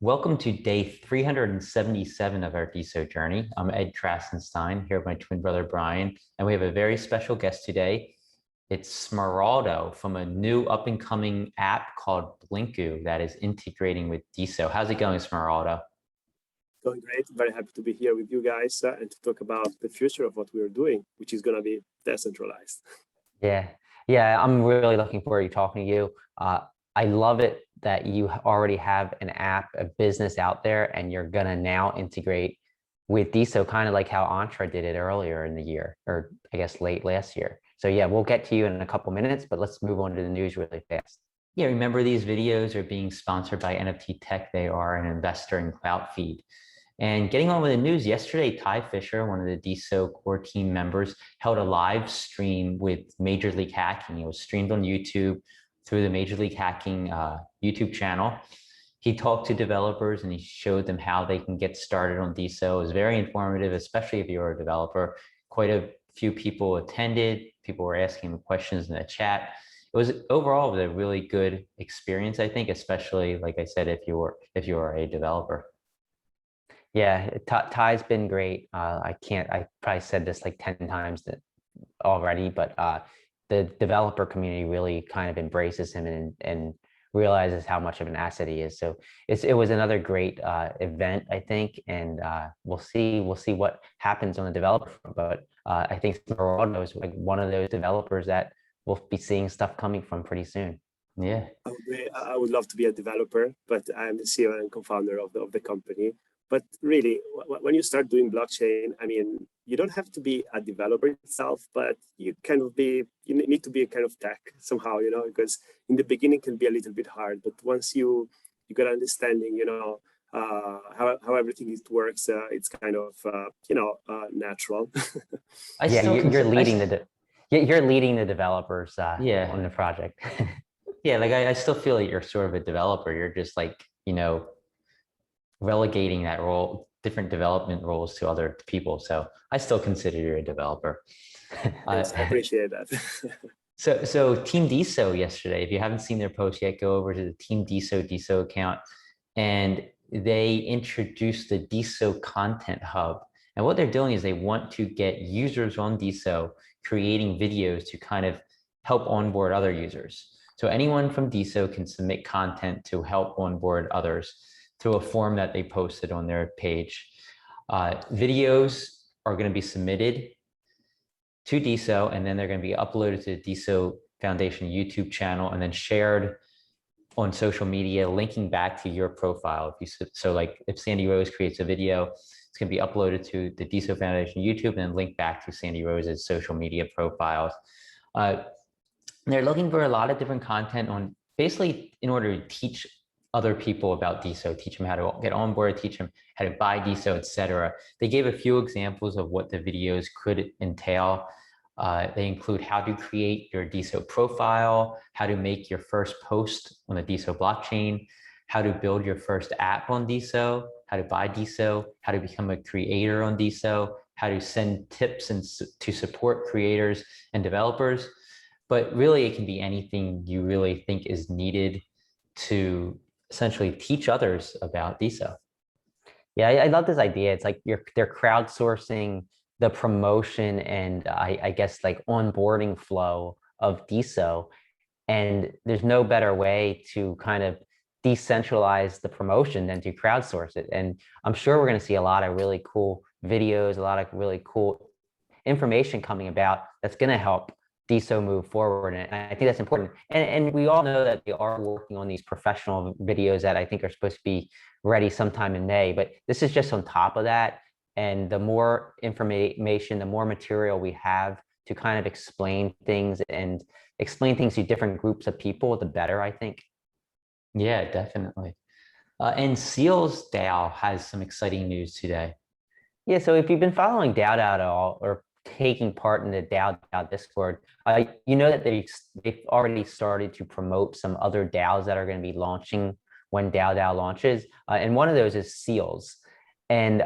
Welcome to day 377 of our DeSo journey. I'm Ed Krasenstein here with my twin brother Brian, and we have a very special guest today. It's Smeraldo from a new up-and-coming app called Blinkoo that is integrating with DeSo. How's it going, Smeraldo? Going great. Very happy to be here with you guys and to talk about the future of what we're doing, which is going to be decentralized. Yeah, yeah, I'm really looking forward to talking to you. I love it that you already have an app, a business out there, and you're gonna now integrate with DeSo, kind of like how Entra did it earlier in the year, or I guess late last year. So yeah, we'll get to you in a couple minutes, but let's move on to the news really fast. Yeah, remember these videos are being sponsored by NFT Tech. They are an investor in CloutFeed. And getting on with the news, yesterday, Ty Fisher, one of the DeSo core team members, held a live stream with Major League Hacking. It was streamed on YouTube through the Major League Hacking YouTube channel. He talked to developers and he showed them how they can get started on DeSo. It was very informative, especially if you're a developer. Quite a few people attended. People were asking him questions in the chat. It was overall a really good experience, I think, especially, like I said, if you are a developer. Yeah, Ty's been great. I probably said this like 10 times already, but the developer community really kind of embraces him and realizes how much of an asset he is. So it was another great event, I think, and we'll see what happens on the developer front. But I think Smeraldo is like one of those developers that we'll be seeing stuff coming from pretty soon. Yeah, I would love to be a developer, but I'm the CEO and co-founder of the company. But really, when you start doing blockchain, I mean, you don't have to be a developer itself, but you need to be a kind of tech somehow, because in the beginning it can be a little bit hard, but once you got understanding, how everything works, it's kind of, natural. You're leading the developers yeah, on the project. yeah, like I still feel like you're sort of a developer. You're just like, relegating that role, different development roles to other people. So I still consider you a developer. Thanks, I appreciate that. So Team DeSo yesterday, if you haven't seen their post yet, go over to the Team DeSo account, and they introduced the DeSo Content Hub. And what they're doing is they want to get users on DeSo creating videos to kind of help onboard other users. So anyone from DeSo can submit content to help onboard others through a form that they posted on their page. Videos are going to be submitted to DeSo, and then they're going to be uploaded to the DeSo Foundation YouTube channel and then shared on social media, linking back to your profile. So like if Sandy Rose creates a video, it's going to be uploaded to the DeSo Foundation YouTube and then linked back to Sandy Rose's social media profiles. They're looking for a lot of different content on basically in order to teach other people about DeSo, teach them how to get on board, teach them how to buy DeSo, etc. They gave a few examples of what the videos could entail. They include how to create your DeSo profile, how to make your first post on the DeSo blockchain, how to build your first app on DeSo, how to buy DeSo, how to become a creator on DeSo, how to send tips and to support creators and developers. But really, it can be anything you really think is needed to essentially teach others about DeSo. Yeah, I love this idea. It's like they're crowdsourcing the promotion and I guess like onboarding flow of DeSo. And there's no better way to kind of decentralize the promotion than to crowdsource it. And I'm sure we're going to see a lot of really cool videos, a lot of really cool information coming about that's going to help DeSo move forward. And I think that's important. And we all know that they are working on these professional videos that I think are supposed to be ready sometime in May, but this is just on top of that. And the more information, the more material we have to kind of explain things to different groups of people, the better, I think. Yeah, definitely. And Seals DAO has some exciting news today. Yeah, so if you've been following DAO at all, or taking part in the DAO Discord, you know that they've already started to promote some other DAOs that are going to be launching when DAO launches, and one of those is Seals. And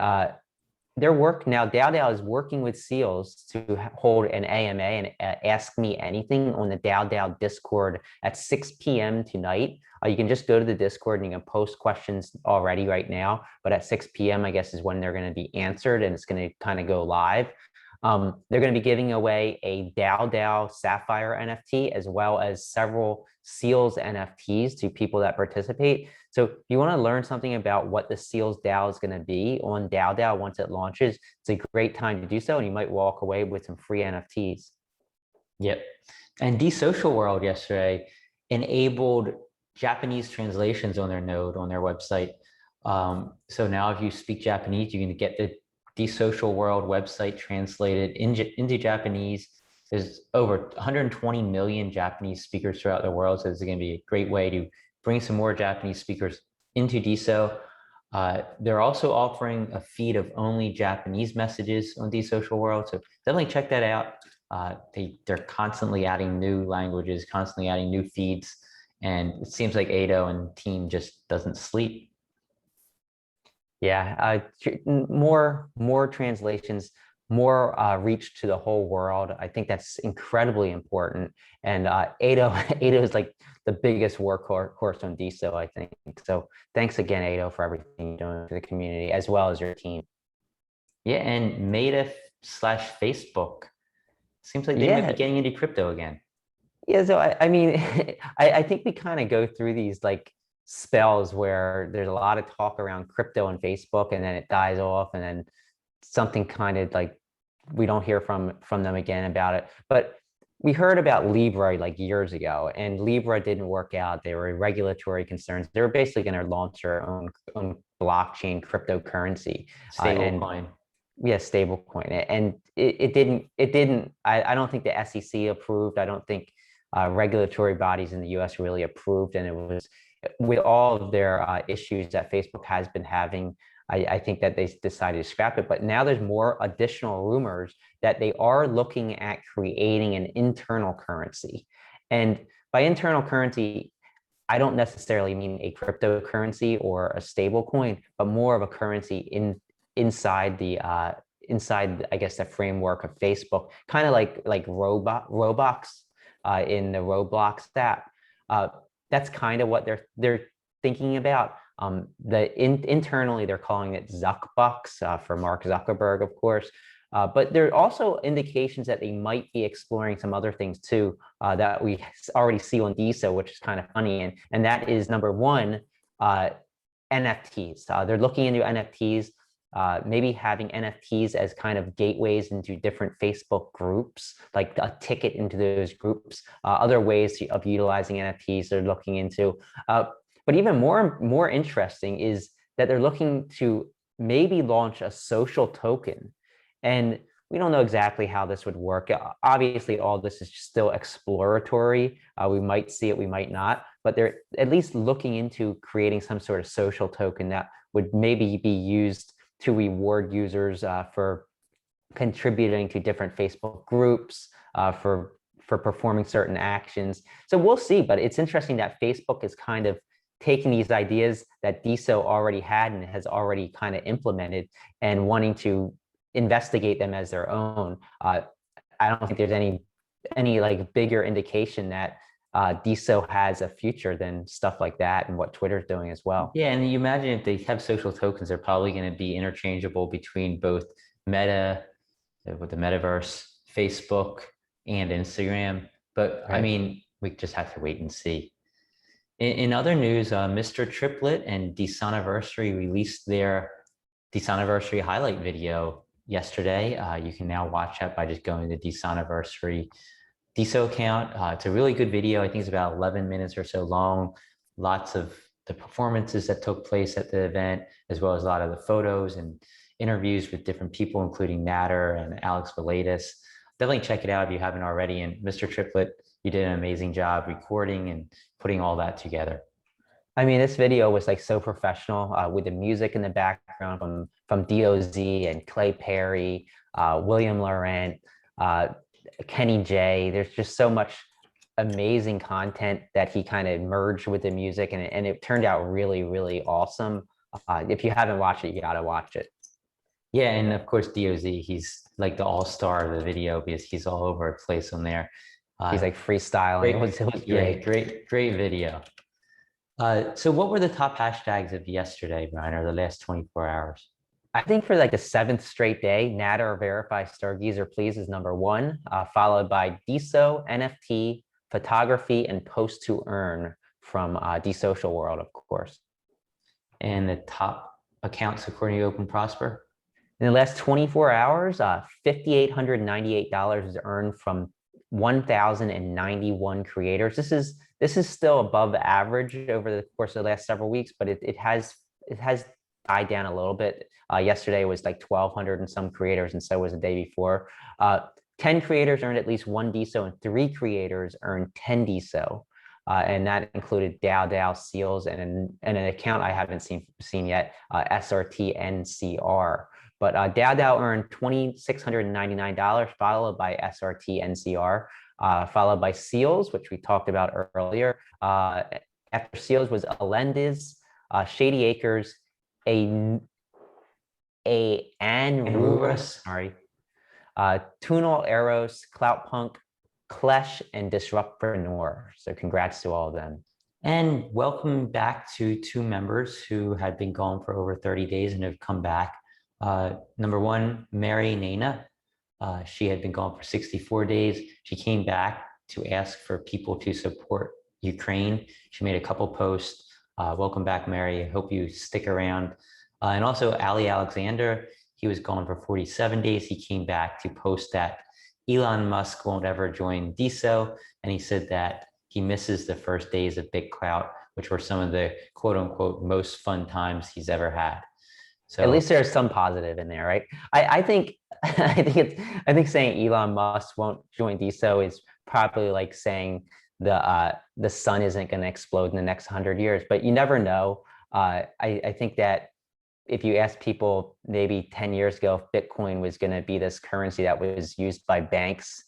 their work now, DAO is working with SEALs to hold an AMA and Ask Me Anything on the DAO Discord at 6 p.m. tonight. You can just go to the Discord and you can post questions already right now, but at 6 p.m. I guess is when they're going to be answered, and it's going to kind of go live. They're going to be giving away a DAO Sapphire NFT, as well as several SEALs NFTs to people that participate. So if you want to learn something about what the SEALs DAO is going to be on DAO once it launches, it's a great time to do so, and you might walk away with some free NFTs. Yep. And DeSocial World yesterday enabled Japanese translations on their node, on their website. So now if you speak Japanese, you can get the DeSocial World website translated into Japanese. There's over 120 million Japanese speakers throughout the world, so this is going to be a great way to bring some more Japanese speakers into DeSo. They're also offering a feed of only Japanese messages on DeSocial World, so definitely check that out. They're constantly adding new languages, constantly adding new feeds, and it seems like Ado and team just doesn't sleep. Yeah, more translations, more reach to the whole world. I think that's incredibly important. And Ado is like the biggest workhorse on DeSo, I think. So thanks again, Ado, for everything you're doing for the community as well as your team. Yeah, and Meta/Facebook seems like they might be getting into crypto again. Yeah, so I mean, I think we kind of go through these like spells where there's a lot of talk around crypto and Facebook, and then it dies off, and then something kind of like we don't hear from them again about it. But we heard about Libra like years ago, and Libra didn't work out. There were regulatory concerns. They were basically going to launch their own blockchain cryptocurrency. Stablecoin. Yeah, stablecoin. And it didn't, I don't think the SEC approved. I don't think regulatory bodies in the US really approved. And it was with all of their issues that Facebook has been having, I think that they decided to scrap it. But now there's more additional rumors that they are looking at creating an internal currency. And by internal currency, I don't necessarily mean a cryptocurrency or a stable coin, but more of a currency inside inside, I guess, the framework of Facebook, kind of like Roblox in the Roblox app. That's kind of what they're thinking about. Internally, they're calling it Zuckbucks for Mark Zuckerberg, of course. But there are also indications that they might be exploring some other things too that we already see on DeSo, which is kind of funny. And that is number one, NFTs. They're looking into NFTs, maybe having NFTs as kind of gateways into different Facebook groups, like a ticket into those groups, other ways of utilizing NFTs they're looking into. But even more interesting is that they're looking to maybe launch a social token. And we don't know exactly how this would work. Obviously, all this is still exploratory. We might see it, we might not, but they're at least looking into creating some sort of social token that would maybe be used to reward users for contributing to different Facebook groups, for performing certain actions. So we'll see, but it's interesting that Facebook is kind of taking these ideas that DeSo already had and has already kind of implemented and wanting to investigate them as their own. I don't think there's any like bigger indication that DeSo has a future than stuff like that and what Twitter's doing as well. Yeah, and you imagine if they have social tokens, they're probably going to be interchangeable between both Meta, with the metaverse, Facebook, and Instagram. But right. I mean, we just have to wait and see. In other news, Mr. Triplet and DeSoniversary released their DeSoniversary highlight video yesterday. You can now watch that by just going to DeSoniversary DeSo account. It's a really good video. I think it's about 11 minutes or so long. Lots of the performances that took place at the event, as well as a lot of the photos and interviews with different people, including Natter and Alex Valetis. Definitely check it out if you haven't already. And Mr. Triplet, you did an amazing job recording and putting all that together. I mean, this video was like so professional with the music in the background from DOZ and Clay Perry, William Laurent, Kenny J. There's just so much amazing content that he kind of merged with the music, and it turned out really, really awesome. If you haven't watched it, you got to watch it. Yeah, and of course DOZ, he's like the all-star of the video because he's all over the place on there. He's like freestyling. Great, It was yeah, great. great video. So what were the top hashtags of yesterday, Brian, or the last 24 hours? I think for like the seventh straight day, Natter or Verify Stargazer Please is #1, followed by DeSo, NFT, photography, and Post to Earn from DeSocial World, of course. And the top accounts according to Open Prosper? In the last 24 hours, $5,898 is earned from 1,091 creators. This is still above average over the course of the last several weeks, but it has died down a little bit. Yesterday was like 1,200 and some creators, and so was the day before. 10 creators earned at least 1 DeSo, and 3 creators earned 10 DeSo. And that included DAO Seals and an account I haven't seen yet, SRT-NCR. But DAO earned $2,699, followed by SRT-NCR, followed by Seals, which we talked about earlier. After Seals was Alendiz, Shady Acres, Anrurus, sorry, Tunal Eros, Cloutpunk, Klesh, and Disruptpreneur. So congrats to all of them. And welcome back to 2 members who had been gone for over 30 days and have come back. Number 1, Mary Nana. She had been gone for 64 days. She came back to ask for people to support Ukraine. She made a couple posts. Welcome back, Mary. I hope you stick around. And also Ali Alexander, he was gone for 47 days. He came back to post that Elon Musk won't ever join DeSo. And he said that he misses the first days of Big Clout, which were some of the quote unquote most fun times he's ever had. So at least there's some positive in there, right? I think I think saying Elon Musk won't join DeSo is probably like saying the sun isn't going to explode in the next 100 years, but you never know. I think that if you ask people maybe 10 years ago if Bitcoin was going to be this currency that was used by banks,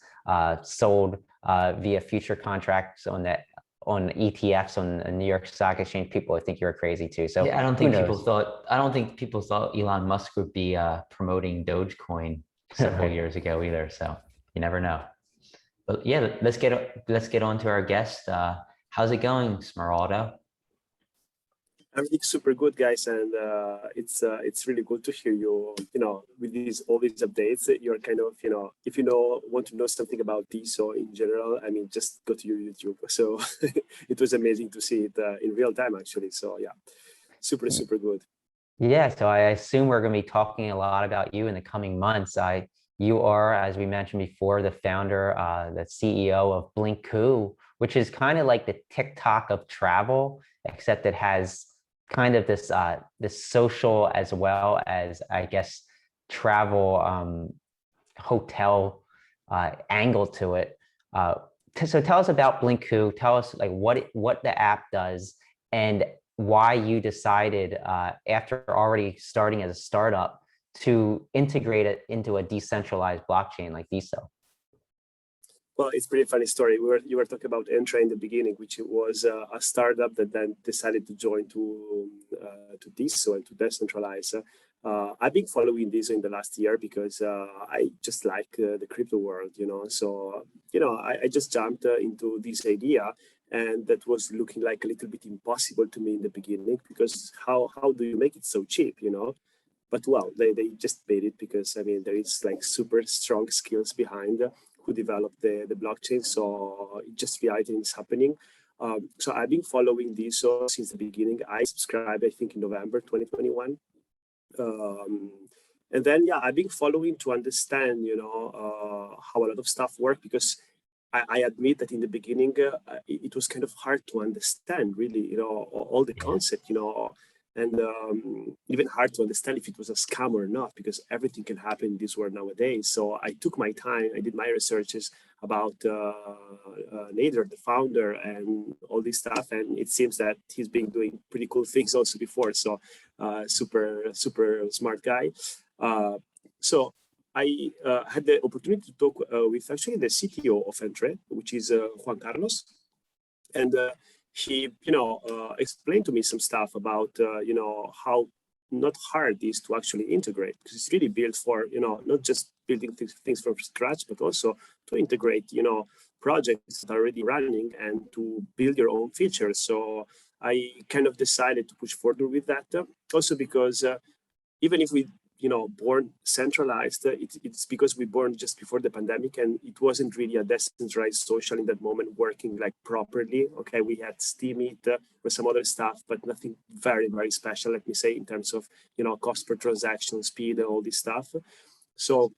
sold via future contracts on ETFs on the New York Stock Exchange, people would think you're crazy too. So yeah, I don't think people thought Elon Musk would be promoting Dogecoin several years ago either. So you never know. But yeah, let's get on to our guest. How's it going, Smeraldo? Everything's super good, guys, and it's really good to hear you. With all these updates, you're kind of if want to know something about DeSo in general, I mean, just go to your YouTube. So it was amazing to see it in real time, actually. So yeah, super good. Yeah, so I assume we're going to be talking a lot about you in the coming months. You are, as we mentioned before, the founder, the CEO of Blinkoo, which is kind of like the TikTok of travel, except it has kind of this social as well as, I guess, travel hotel angle to it. So tell us about Blinkoo. Tell us like what the app does and why you decided after already starting as a startup to integrate it into a decentralized blockchain like DeSo. Well, it's a pretty funny story. You were talking about Entra in the beginning, which was a startup that then decided to join to DeSo and to decentralize. I've been following DeSo in the last year because I just like the crypto world, So I just jumped into this idea, and that was looking like a little bit impossible to me in the beginning because how do you make it so cheap, But well, they just made it because I mean there is like super strong skills behind who developed the blockchain. So just reality is happening. So I've been following DeSo since the beginning. I subscribed, I think, in November 2021. And then, yeah, I've been following to understand, how a lot of stuff work because I admit that in the beginning, it was kind of hard to understand really, all the concept, and even hard to understand if it was a scam or not, because everything can happen in this world nowadays. So I took my time, I did my researches about Nader, the founder, and all this stuff. And it seems that he's been doing pretty cool things also before. So super smart guy. So I had the opportunity to talk with actually the CTO of Entre, which is Juan Carlos. And he, explained to me some stuff about, how not hard it is to actually integrate, because it's really built for, not just building things from scratch, but also to integrate, projects that are already running and to build your own features. So I kind of decided to push further with that. Also because even if we, born centralized, it's because we born just before the pandemic, and it wasn't really a decentralized social in that moment working like properly. Okay, we had Steemit with some other stuff, but nothing very, very special, let me say, in terms of, cost per transaction, speed, and all this stuff. So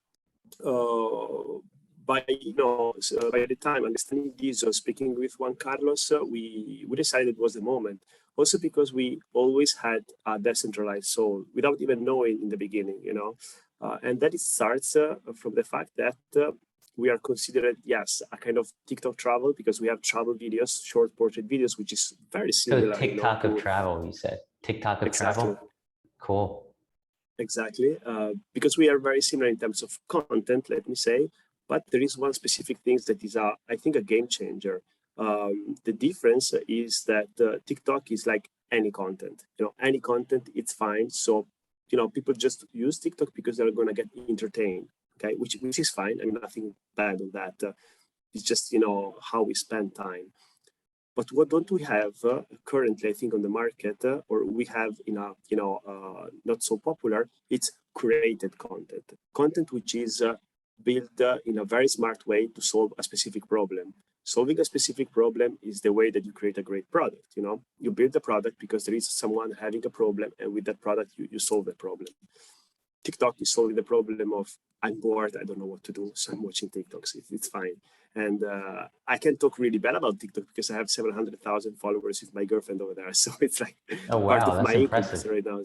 by the time understanding this or speaking with Juan Carlos, we decided it was the moment. Also because we always had a decentralized soul without even knowing in the beginning, and that it starts from the fact that we are considered, yes, a kind of TikTok travel, because we have travel videos, short portrait videos, which is very similar. So TikTok of travel, you said. TikTok of travel? Cool. Exactly, because we are very similar in terms of content, let me say, but there is one specific thing that is, I think, a game changer. The difference is that TikTok is like any content, any content, it's fine. So, people just use TikTok because they're going to get entertained, okay, which is fine. I mean, nothing bad on that. It's just, how we spend time. But what don't we have currently, I think, on the market, or we have in a, not so popular, it's created content which is built in a very smart way to solve a specific problem. Solving a specific problem is the way that you create a great product. You build the product because there is someone having a problem, and with that product, you solve the problem. TikTok is solving the problem of, I'm bored, I don't know what to do, so I'm watching TikToks. It's fine. And I can talk really bad about TikTok because I have 700,000 followers with my girlfriend over there. So it's like part of my income right now.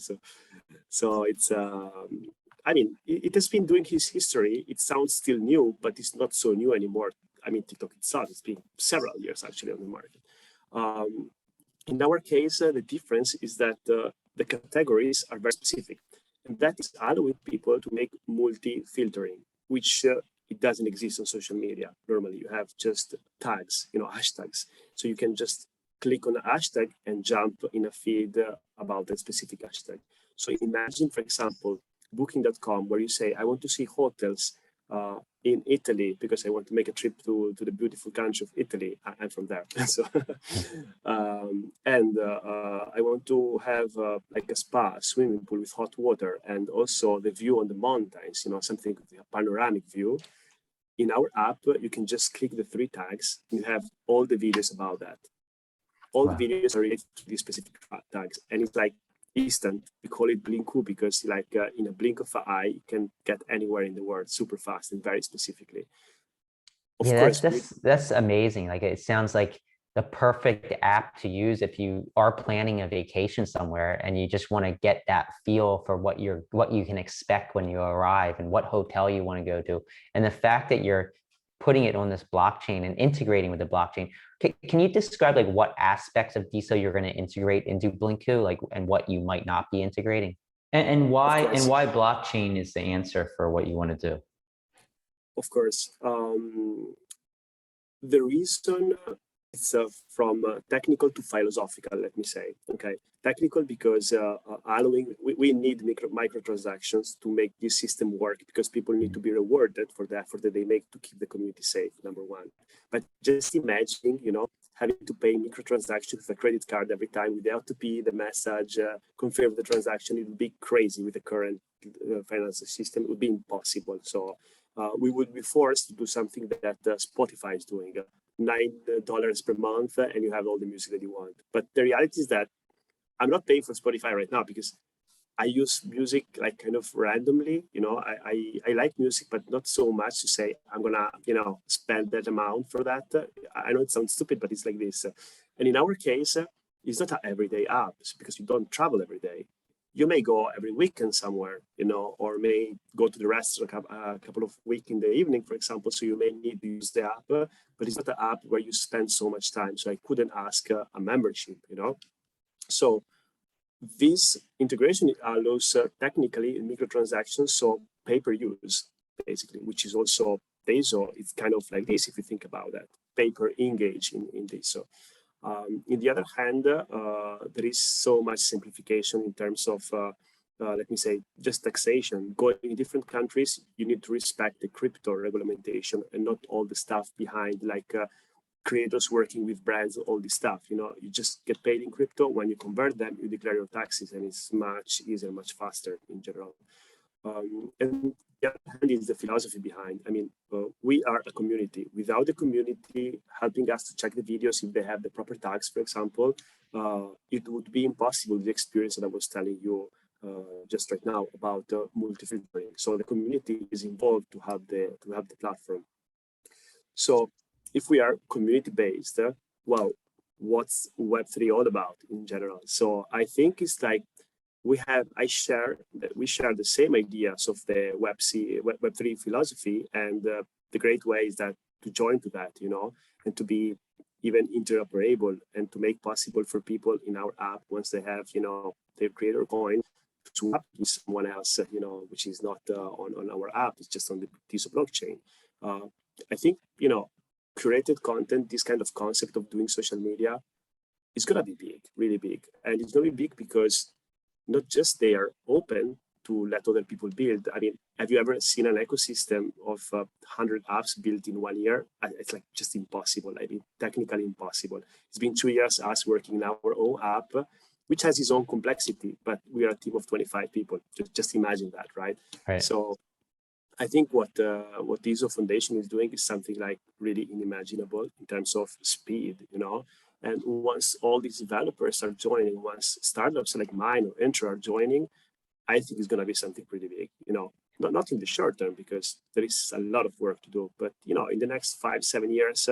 So it's, I mean, it has been doing his history. It sounds still new, but it's not so new anymore. I mean, TikTok itself, it's been several years actually on the market. In our case, the difference is that the categories are very specific. And that is allowing people to make multi-filtering, which it doesn't exist on social media. Normally, you have just tags, hashtags. So you can just click on a hashtag and jump in a feed about that specific hashtag. So imagine, for example, booking.com, where you say, I want to see hotels in Italy because I want to make a trip to the beautiful country of Italy. I'm from there. So, I want to have like a spa, swimming pool with hot water, and also the view on the mountains, something with a panoramic view. In our app, you can just click the 3 tags. You have all the videos about that. All the videos are related to these specific tags. And it's like instant. We call it Blinkoo because like in a blink of an eye, you can get anywhere in the world super fast and very specifically. Of course, that's amazing. Like, it sounds like the perfect app to use if you are planning a vacation somewhere and you just want to get that feel for what you can expect when you arrive and what hotel you want to go to. And the fact that you're putting it on this blockchain and integrating with the blockchain. Can you describe like what aspects of DeSo you're going to integrate into Blinkoo, like, and what you might not be integrating? And why blockchain is the answer for what you want to do? Of course. The reason it's from technical to philosophical, let me say. Okay, technical because allowing we need microtransactions to make this system work, because people need to be rewarded for the effort that they make to keep the community safe. Number one, but just imagining, having to pay microtransactions with a credit card every time with the LTP, the message, confirm the transaction, it would be crazy with the current financial system. It would be impossible. So we would be forced to do something that Spotify is doing. $9 per month, and you have all the music that you want. But the reality is that I'm not paying for Spotify right now because I use music like kind of randomly. I like music, but not so much to say I'm gonna spend that amount for that. I know it sounds stupid, but it's like this. And in our case, it's not an everyday app because you don't travel every day. You may go every weekend somewhere, or may go to the restaurant a couple of weeks in the evening, for example. So you may need to use the app, but it's not an app where you spend so much time. So I couldn't ask a membership, So this integration allows technically microtransactions, so pay-per-use, basically, which is also DeSo. It's kind of like this if you think about that, pay-per-engage in DeSo. On the other hand, there is so much simplification in terms of let me say, just taxation. Going in different countries, you need to respect the crypto regulation and not all the stuff behind, like creators working with brands, all this stuff. You know, you just get paid in crypto. When you convert them, you declare your taxes, and it's much easier, much faster in general. And the other hand is the philosophy behind. I mean, we are a community. Without the community helping us to check the videos if they have the proper tags, for example, it would be impossible, the experience that I was telling you just right now about multi-filtering. So the community is involved to have the platform. So if we are community-based, well, what's Web3 all about in general? So I think it's like we share the same ideas of the Web3 philosophy, and the great way is that to join to that, you know, and to be even interoperable and to make possible for people in our app, once they have, you know, their creator coin, to swap with someone else, you know, which is not on our app, it's just on the DeSo blockchain. I think, you know, curated content, this kind of concept of doing social media, is going to be big, really big. And it's going to be big because not just they are open to let other people build. I mean, have you ever seen an ecosystem of 100 apps built in 1 year? It's like just impossible. I mean, technically impossible. It's been 2 years us working in our own app, which has its own complexity, but we are a team of 25 people. Just imagine that, right? So I think what DeSo Foundation is doing is something like really unimaginable in terms of speed, you know. And once all these developers are joining, once startups like mine or Intro are joining, I think it's going to be something pretty big, you know, not in the short term, because there is a lot of work to do, but, you know, in the next 5-7 years,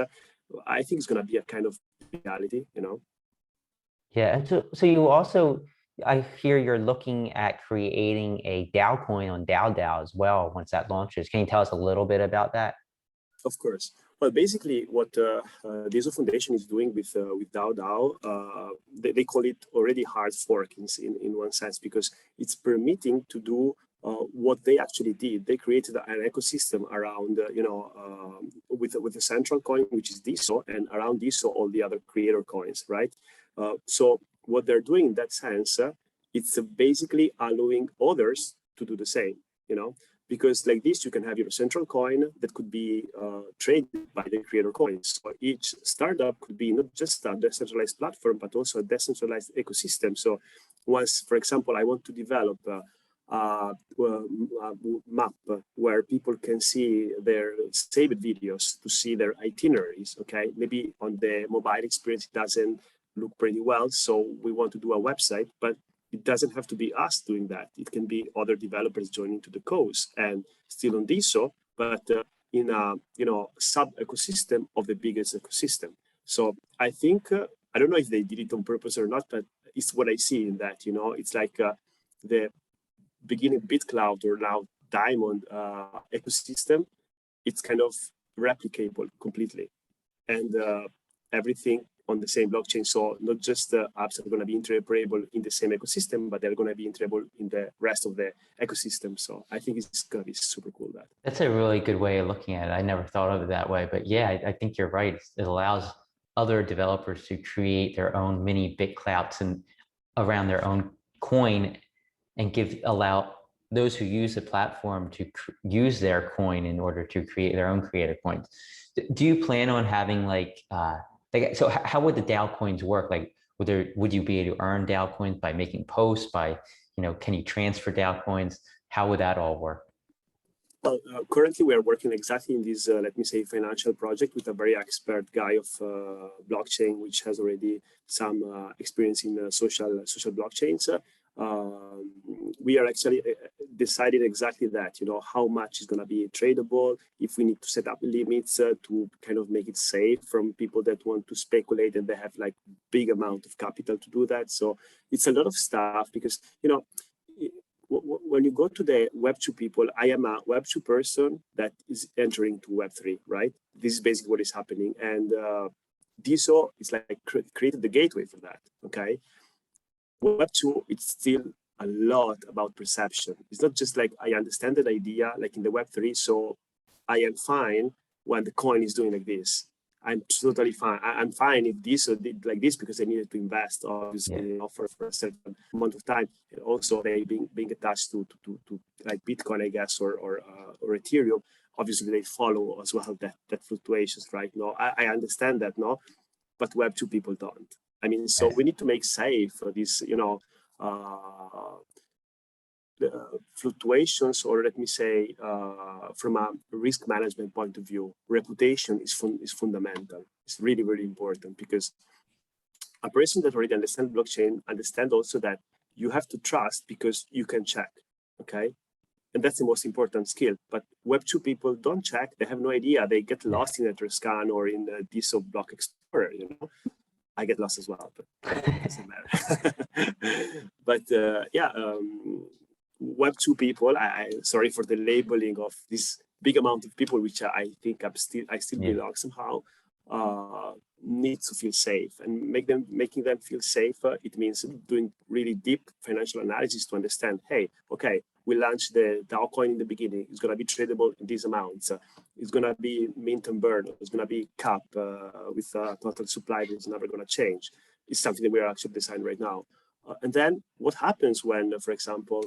I think it's going to be a kind of reality, you know. Yeah, and so you also, I hear you're looking at creating a DAO coin on DAO as well once that launches. Can you tell us a little bit about that? Of course. Well, basically, what DeSo Foundation is doing with DAO, they call it already hard fork in one sense, because it's permitting to do what they actually did. They created an ecosystem around, you know, with a central coin, which is DeSo, and around DeSo, all the other creator coins, right? So what they're doing in that sense, it's basically allowing others to do the same, you know. Because like this, you can have your central coin that could be traded by the creator coins. So each startup could be not just a decentralized platform, but also a decentralized ecosystem. So once, for example, I want to develop a map where people can see their saved videos, to see their itineraries, okay? Maybe on the mobile experience, it doesn't look pretty well. So we want to do a website, but it doesn't have to be us doing that. It can be other developers joining to the cause and still on DeSo, but in a, you know, sub ecosystem of the biggest ecosystem. So I think, I don't know if they did it on purpose or not, but it's what I see in that, you know, it's like the beginning BitCloud or now Diamond ecosystem. It's kind of replicable completely, and everything on the same blockchain. So not just the apps are going to be interoperable in the same ecosystem, but they're going to be interoperable in the rest of the ecosystem. So I think it's going to be super cool. That's a really good way of looking at it. I never thought of it that way, but yeah, I think you're right. It allows other developers to create their own mini BitClouds and around their own coin, and allow those who use the platform to use their coin in order to create their own creator coins. Do you plan on having like so how would the DAO coins work? Like, would you be able to earn DAO coins by making posts, by, you know, can you transfer DAO coins? How would that all work? Well, currently we are working exactly in this, let me say, financial project with a very expert guy of blockchain, which has already some experience in social blockchains. We are actually deciding exactly that, you know, how much is going to be tradable, if we need to set up limits to kind of make it safe from people that want to speculate and they have like big amount of capital to do that. So it's a lot of stuff because, you know, when you go to the Web2 people, I am a Web2 person that is entering to Web3, right? This is basically what is happening. And DeSo is like created the gateway for that, okay? Web2, it's still a lot about perception. It's not just like I understand that idea, like in the Web3, so I am fine when the coin is doing like this. I'm totally fine. I'm fine if DeSo did like this because I needed to invest, obviously, you know, for a certain amount of time. also they being attached to like Bitcoin, I guess, or Ethereum. Obviously, they follow as well that fluctuations right now. I understand that, no, but Web2 people don't. I mean, so we need to make safe this, the fluctuations, or let me say, from a risk management point of view, reputation is fundamental. It's really, really important, because a person that already understands blockchain understands also that you have to trust because you can check, okay? And that's the most important skill. But Web2 people don't check. They have no idea. They get lost in Etherscan or in the DeSo Block Explorer, I get lost as well, but it doesn't matter. But Web2 people, I sorry for the labeling of this big amount of people, which I think I still belong somehow, need to feel safe, and making them feel safer. It means doing really deep financial analysis to understand, hey, okay, we launched the DAO coin in the beginning. It's going to be tradable in these amounts. It's going to be mint and burn. It's going to be cap with total supply that's never going to change. It's something that we are actually designing right now. And then what happens when, for example,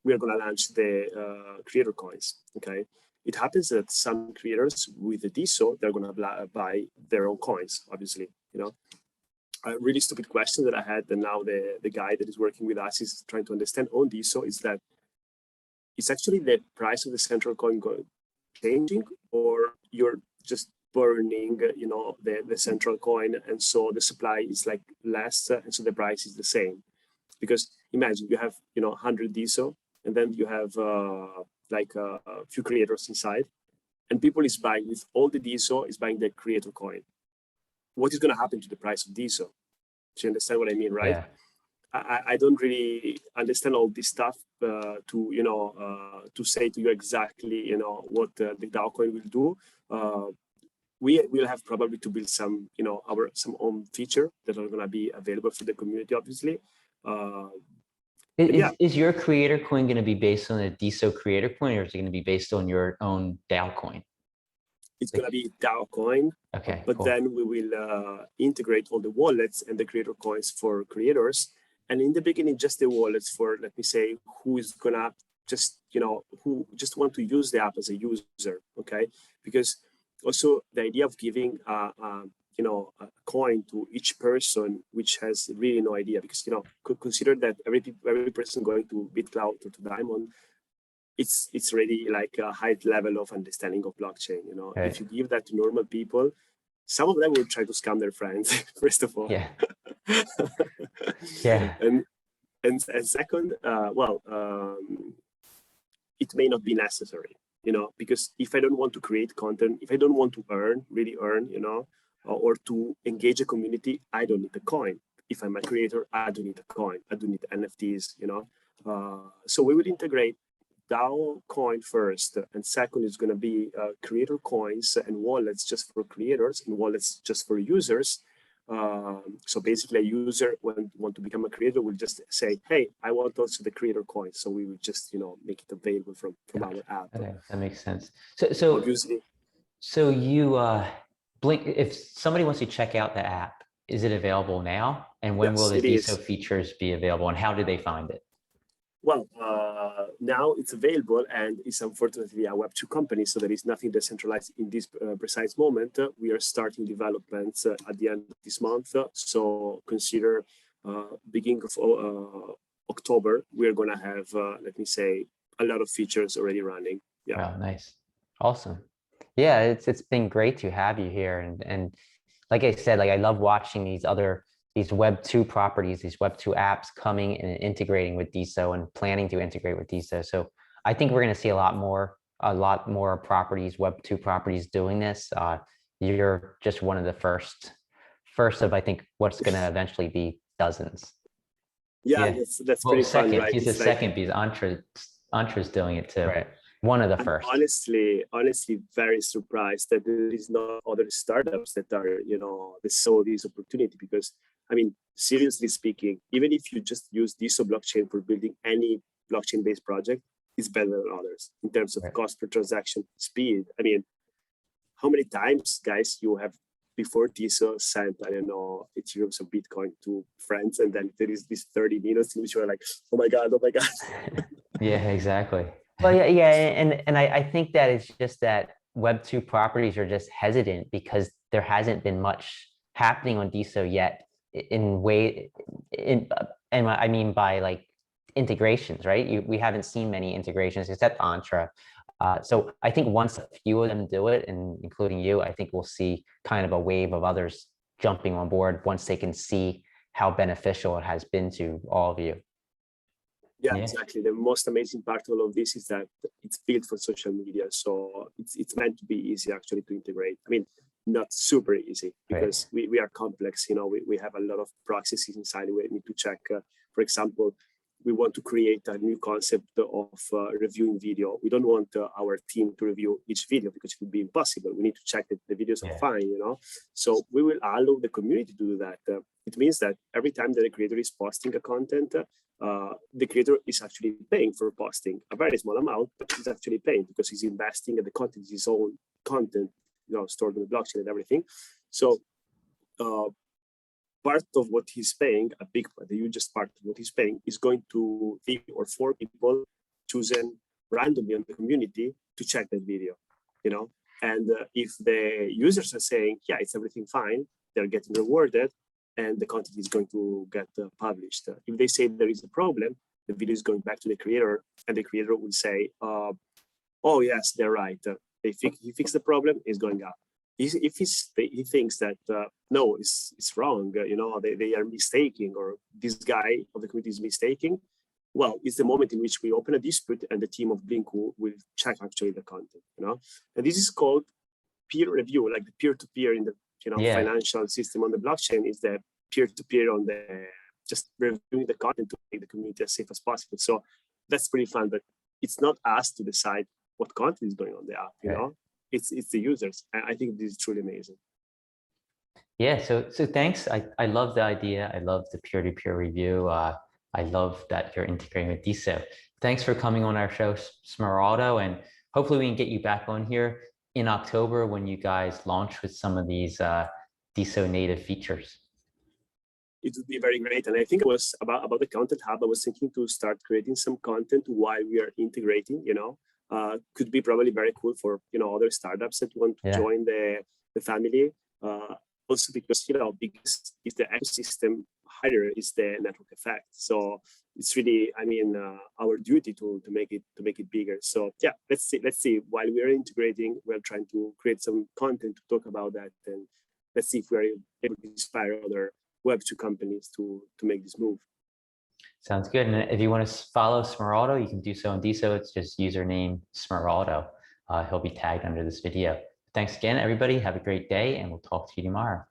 we are going to launch the creator coins, okay? It happens that some creators with the DeSo, they're going to buy their own coins, obviously, A really stupid question that I had, and now the guy that is working with us is trying to understand on DeSo, is that it's actually the price of the central coin changing, or you're just burning, the central coin, and so the supply is like less, and so the price is the same. Because imagine you have 100 DeSo, and then you have like a few creators inside, and people is buying with all the DeSo is buying the creator coin. What is going to happen to the price of DeSo? Do you understand what I mean, right? Yeah. I don't really understand all this stuff to say to you exactly what the DAO coin will do. We will have probably to build some some own feature that are going to be available for the community, obviously. Is your creator coin going to be based on a DeSo creator coin, or is it going to be based on your own DAO coin? It's going to be DAO coin, okay, but cool. Then we will integrate all the wallets and the creator coins for creators. And in the beginning, just the wallets for, let me say, who is going to just, who just want to use the app as a user, okay? Because also the idea of giving a coin to each person which has really no idea, because consider that every person going to BitCloud or to Diamond, it's already like a high level of understanding of blockchain. Right. If you give that to normal people, some of them will try to scam their friends, first of all. Yeah. Yeah. And second, it may not be necessary, because if I don't want to create content, if I don't want to really earn, or to engage a community, I don't need the coin. If I'm a creator, I don't need a coin. I don't need NFTs, So we would integrate DAO coin first, and second is going to be creator coins and wallets just for creators and wallets just for users. So basically, a user when want to become a creator will just say, "Hey, I want also the creator coin." So we will just make it available from our app. Okay, that makes sense. So obviously, so you Blink. If somebody wants to check out the app, is it available now? And when will the DeSo features be available? And how do they find it? Well, now it's available, and it's unfortunately a Web2 company, so there is nothing decentralized in this precise moment. We are starting developments at the end of this month, so consider beginning of October, we're going to have, let me say, a lot of features already running. Yeah. Wow, nice. Awesome. Yeah, it's been great to have you here. And like I said, like I love watching these Web2 properties, these Web2 apps coming and integrating with DeSo and planning to integrate with DeSo. So I think we're going to see a lot more properties, Web2 properties doing this. You're just one of the first of, I think, what's going to eventually be dozens. Yeah. That's pretty fun, right? He's the second because Antra's doing it too. Right. One of the first. Honestly, very surprised that there is no other startups that are, that saw this opportunity, because, I mean, seriously speaking, even if you just use DeSo blockchain for building any blockchain-based project, it's better than others in terms of cost per transaction, speed. I mean, how many times, guys, you have before DeSo sent, I don't know, Ethereum or Bitcoin to friends, and then there is this 30 minutes in which you're like, oh my God. Yeah, exactly. Well, yeah, I think that it's just that Web2 properties are just hesitant because there hasn't been much happening on DeSo yet and I mean by like integrations, right? We haven't seen many integrations except Entra. So I think once a few of them do it, and including you, I think we'll see kind of a wave of others jumping on board once they can see how beneficial it has been to all of you. Yeah, exactly. The most amazing part of all of this is that it's built for social media. So it's meant to be easy actually to integrate. I mean, not super easy because we are complex. You know, we have a lot of processes inside. We need to check, for example, we want to create a new concept of reviewing video. We don't want our team to review each video because it would be impossible. We need to check that the videos are fine, you know. So we will allow the community to do that. It means that every time that a creator is posting a content, the creator is actually paying for posting a very small amount, but he's actually paying because he's investing and the content is his own content, you know, stored on the blockchain and everything. So part of what he's paying, a big part, the hugest part of what he's paying is going to 3 or 4 people chosen randomly on the community to check that video, you know. And if the users are saying, yeah, it's everything fine, they're getting rewarded and the content is going to get published. If they say there is a problem, the video is going back to the creator and the creator will say, oh yes, they're right. He fixed the problem, it's going up. If he thinks that no, it's wrong, you know, they are mistaking, or this guy of the community is mistaking, well, it's the moment in which we open a dispute and the team of Blinkoo will check actually the content, you know. And this is called peer review, like the peer-to-peer in the financial system on the blockchain is the peer-to-peer on the just reviewing the content to make the community as safe as possible. So that's pretty fun, but it's not us to decide what content is going on the app, you know. It's the users. And I think this is truly amazing. Yeah, so thanks. I love the idea. I love the peer-to-peer review. I love that you're integrating with DeSo. Thanks for coming on our show, Smeraldo, and hopefully we can get you back on here in October when you guys launch with some of these DeSo native features. It would be very great. And I think it was about the Content Hub. I was thinking to start creating some content while we are integrating, you know. Could be probably very cool for, you know, other startups that want to join the family. Also because, you know, biggest is the ecosystem, higher is the network effect. So it's really, I mean, our duty to make it bigger. So yeah, let's see. While we are integrating, we're trying to create some content to talk about that, and let's see if we are able to inspire other Web2 companies to make this move. Sounds good. And if you want to follow Smeraldo, you can do so on DeSo. It's just username Smeraldo. He'll be tagged under this video. Thanks again, everybody. Have a great day, and we'll talk to you tomorrow.